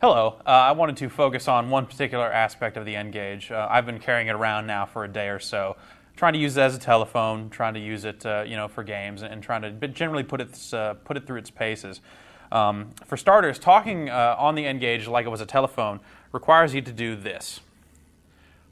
Hello. I wanted to focus on one particular aspect of the N-Gage. I've been carrying it around now for a day or so, trying to use it as a telephone, trying to use it, for games, and trying to generally put it through its paces. For starters, talking on the N-Gage like it was a telephone requires you to do this.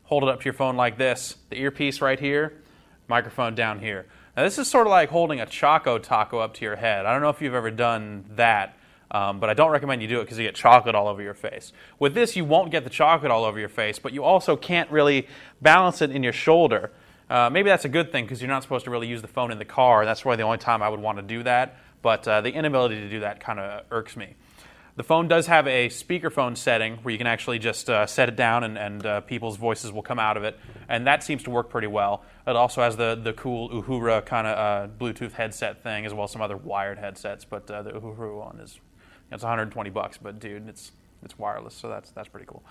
Hold it up to your phone like this. The earpiece right here, microphone down here. Now this is sort of like holding a Choco Taco up to your head. I don't know if you've ever done that. But I don't recommend you do it because you get chocolate all over your face. With this, you won't get the chocolate all over your face, but you also can't really balance it in your shoulder. Maybe that's a good thing because you're not supposed to really use the phone in the car. That's probably the only time I would want to do that, but the inability to do that kind of irks me. The phone does have a speakerphone setting where you can actually just set it down and people's voices will come out of it, and that seems to work pretty well. It also has the cool Uhura kind of Bluetooth headset thing, as well as some other wired headsets, but the Uhura one is... It's $120, but dude, it's wireless, so that's pretty cool.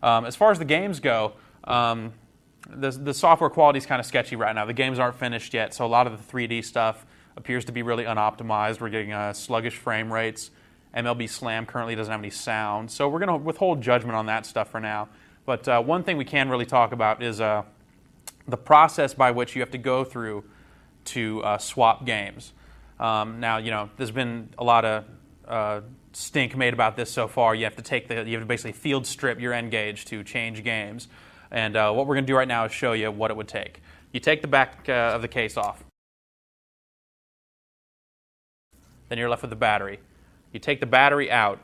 As far as the games go, the software quality is kind of sketchy right now. The games aren't finished yet, so a lot of the 3D stuff appears to be really unoptimized. We're getting sluggish frame rates. MLB Slam currently doesn't have any sound, so we're going to withhold judgment on that stuff for now. But one thing we can really talk about is the process by which you have to go through to swap games. Now, there's been a lot of stink made about this so far. You have to basically field strip your N-Gage to change games. And what we're going to do right now is show you what it would take. You take the back of the case off. Then you're left with the battery. You take the battery out.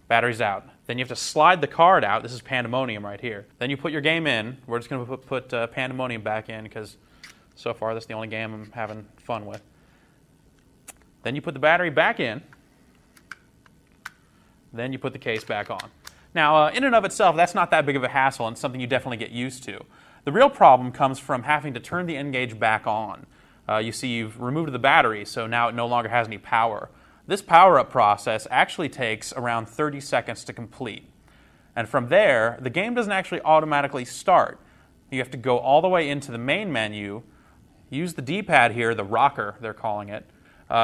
Battery's out. Then you have to slide the card out. This is Pandemonium right here. Then you put your game in. We're just going to put Pandemonium back in because so far that's the only game I'm having fun with. Then you put the battery back in. Then you put the case back on. Now, in and of itself, that's not that big of a hassle and something you definitely get used to. The real problem comes from having to turn the N-Gage back on. You see, you've removed the battery, so now it no longer has any power. This power-up process actually takes around 30 seconds to complete. And from there, the game doesn't actually automatically start. You have to go all the way into the main menu, use the D-pad here, the rocker, they're calling it.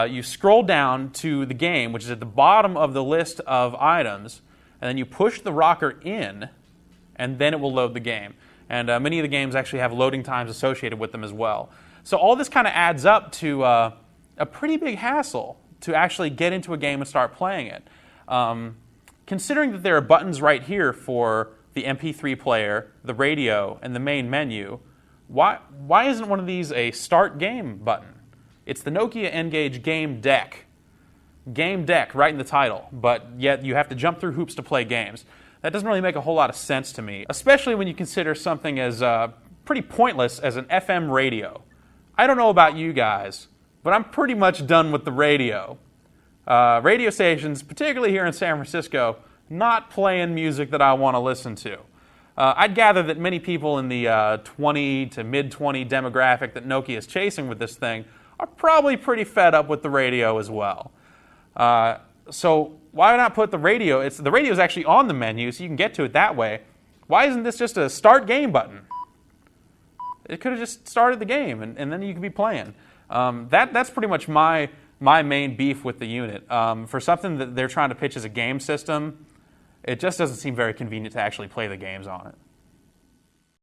You scroll down to the game, which is at the bottom of the list of items, and then you push the rocker in, and then it will load the game. And many of the games actually have loading times associated with them as well. So all this kind of adds up to a pretty big hassle to actually get into a game and start playing it. Considering that there are buttons right here for the MP3 player, the radio, and the main menu, why isn't one of these a Start Game button? It's the Nokia N-Gage Game Deck. Game Deck, right in the title, but yet you have to jump through hoops to play games. That doesn't really make a whole lot of sense to me, especially when you consider something as pretty pointless as an FM radio. I don't know about you guys, but I'm pretty much done with the radio. Radio stations, particularly here in San Francisco, not playing music that I want to listen to. I'd gather that many people in the 20 to mid-20 demographic that Nokia is chasing with this thing are probably pretty fed up with the radio as well. So why not put the radio? The radio is actually on the menu, so you can get to it that way. Why isn't this just a Start Game button? It could have just started the game, and then you could be playing. That's pretty much my main beef with the unit. For something that they're trying to pitch as a game system, it just doesn't seem very convenient to actually play the games on it.